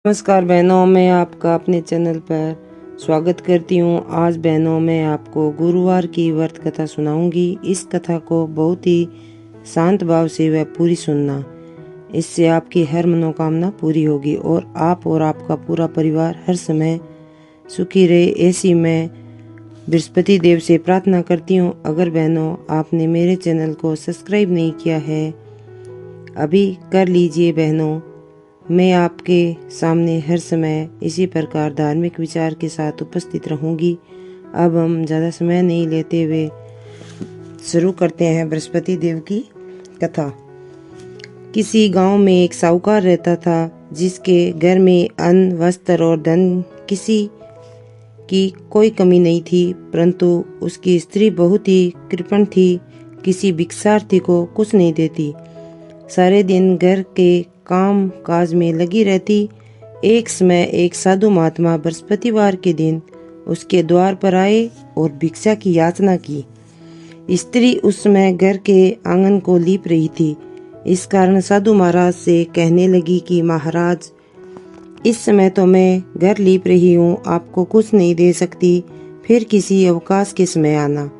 नमस्कार बहनों, मैं आपका अपने चैनल पर स्वागत करती हूँ। आज बहनों मैं आपको गुरुवार की व्रत कथा सुनाऊंगी। इस कथा को बहुत ही शांत भाव से व पूरी सुनना, इससे आपकी हर मनोकामना पूरी होगी और आप और आपका पूरा परिवार हर समय सुखी रहे, ऐसी मैं बृहस्पति देव से प्रार्थना करती हूँ। अगर बहनों आपने मेरे चैनल को सब्सक्राइब नहीं किया है, अभी कर लीजिए बहनों। मैं आपके सामने हर समय इसी प्रकार धार्मिक विचार के साथ उपस्थित रहूंगी। अब हम ज़्यादा समय नहीं लेते हुए शुरू करते हैं बृहस्पति देव की कथा। किसी गांव में एक साहूकार रहता था, जिसके घर में अन्न, वस्त्र और धन किसी की कोई कमी नहीं थी। परंतु उसकी स्त्री बहुत ही कृपण थी, किसी भिक्षार्थी को कुछ नहीं देती। सारे दिन घर के काम काज में लगी रहती। एक समय एक साधु महात्मा बृहस्पतिवार के दिन उसके द्वार पर आए और भिक्षा की याचना की। स्त्री उस समय घर के आंगन को लीप रही थी। इस कारण साधु महाराज से कहने लगी कि महाराज, इस समय तो मैं घर लीप रही हूँ, आपको कुछ नहीं दे सकती, फिर किसी अवकाश के समय आना।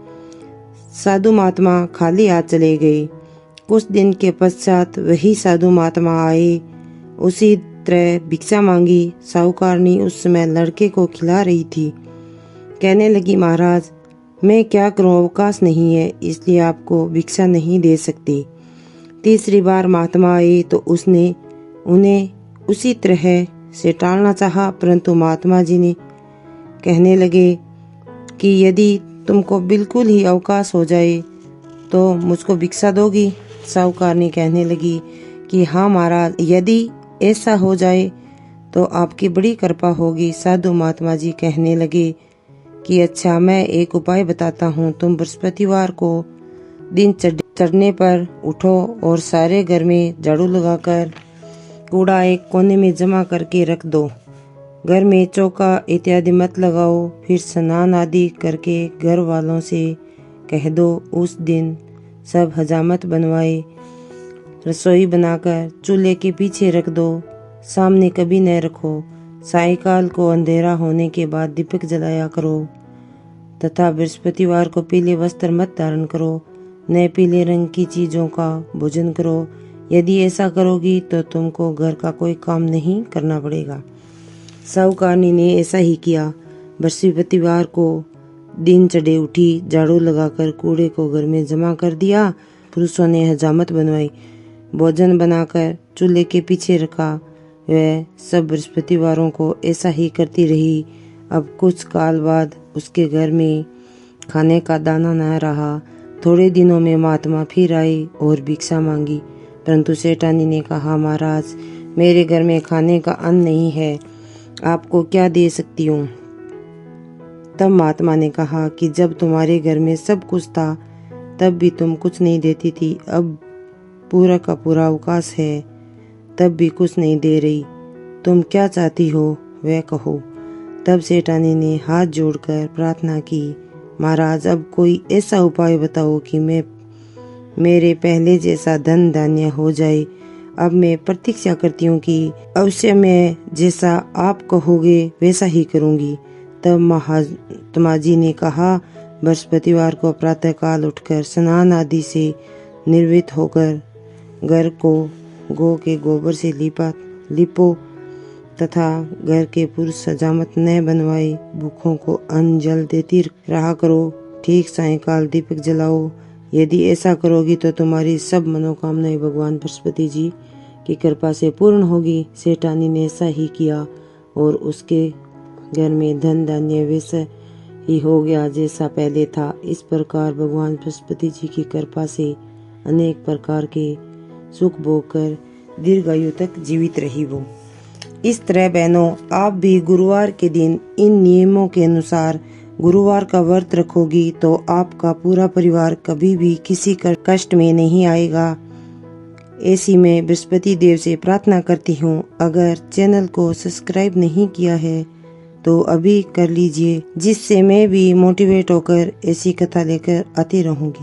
साधु महात्मा खाली हाथ चले गए। कुछ दिन के पश्चात वही साधु महात्मा आए। उसी तरह भिक्षा मांगी। साहूकारनी उस समय लड़के को खिला रही थी। कहने लगी, महाराज मैं क्या करूं, अवकाश नहीं है, इसलिए आपको भिक्षा नहीं दे सकती। तीसरी बार महात्मा आए तो उसने उन्हें उसी तरह से टालना चाहा, परंतु महात्मा जी ने कहने लगे कि यदि तुमको बिल्कुल ही अवकाश हो जाए तो मुझको भिक्षा दोगी। साहूकारनी कहने लगी कि हाँ महाराज, यदि ऐसा हो जाए तो आपकी बड़ी कृपा होगी। साधु महात्मा जी कहने लगे कि अच्छा, मैं एक उपाय बताता हूँ। तुम बृहस्पतिवार को दिन चढ़ने पर उठो और सारे घर में झाड़ू लगाकर कूड़ा एक कोने में जमा करके रख दो। घर में चौका इत्यादि मत लगाओ। फिर स्नान आदि करके घर वालों से कह दो उस दिन सब हजामत बनवाए। रसोई बनाकर चूल्हे के पीछे रख दो, सामने कभी न रखो। सायंकाल को अंधेरा होने के बाद दीपक जलाया करो तथा बृहस्पतिवार को पीले वस्त्र मत धारण करो, न पीले रंग की चीजों का भोजन करो। यदि ऐसा करोगी तो तुमको घर का कोई काम नहीं करना पड़ेगा। साहूकारनी ने ऐसा ही किया। बृहस्पतिवार को दिन चढ़े उठी, झाड़ू लगाकर कूड़े को घर में जमा कर दिया। पुरुषों ने हजामत बनवाई, भोजन बनाकर चूल्हे के पीछे रखा। वह सब बृहस्पतिवारों को ऐसा ही करती रही। अब कुछ काल बाद उसके घर में खाने का दाना न रहा। थोड़े दिनों में महात्मा फिर आई और भिक्षा मांगी, परंतु सेठानी ने कहा, महाराज मेरे घर में खाने का अन्न नहीं है, आपको क्या दे सकती हूँ। तब महात्मा ने कहा कि जब तुम्हारे घर में सब कुछ था तब भी तुम कुछ नहीं देती थी, अब पूरा का पूरा अवकाश है तब भी कुछ नहीं दे रही, तुम क्या चाहती हो वह कहो। तब सेठानी ने हाथ जोड़कर प्रार्थना की, महाराज अब कोई ऐसा उपाय बताओ कि मेरे पहले जैसा धन धान्य हो जाए। अब मैं प्रतीक्षा करती हूँ कि अवश्य मैं जैसा आप कहोगे वैसा ही करूँगी। तब महात्मा जी ने कहा, बृहस्पतिवार को प्रातःकाल उठकर स्नान आदि से निर्वृत्त होकर घर को गौ के गोबर से लिपो तथा घर के पुरुष हजामत न बनवाए। भूखों को अन्न जल देती रहा करो। ठीक सायंकाल दीपक जलाओ। यदि ऐसा करोगी तो तुम्हारी सब मनोकामनाएं भगवान बृहस्पति जी की कृपा से पूर्ण होगी। सेठानी ने ऐसा ही किया और उसके घर में धन धान्य वैसा ही हो गया जैसा पहले था। इस प्रकार भगवान बृहस्पति जी की कृपा से अनेक प्रकार के सुख भोग कर दीर्घायु तक जीवित रही वो। इस तरह बहनों, आप भी गुरुवार के दिन इन नियमों के अनुसार गुरुवार का व्रत रखोगी तो आपका पूरा परिवार कभी भी किसी कष्ट में नहीं आएगा, ऐसी मैं बृहस्पति देव से प्रार्थना करती हूँ। अगर चैनल को सब्सक्राइब नहीं किया है तो अभी कर लीजिए, जिससे मैं भी मोटिवेट होकर ऐसी कथा लेकर आती रहूंगी।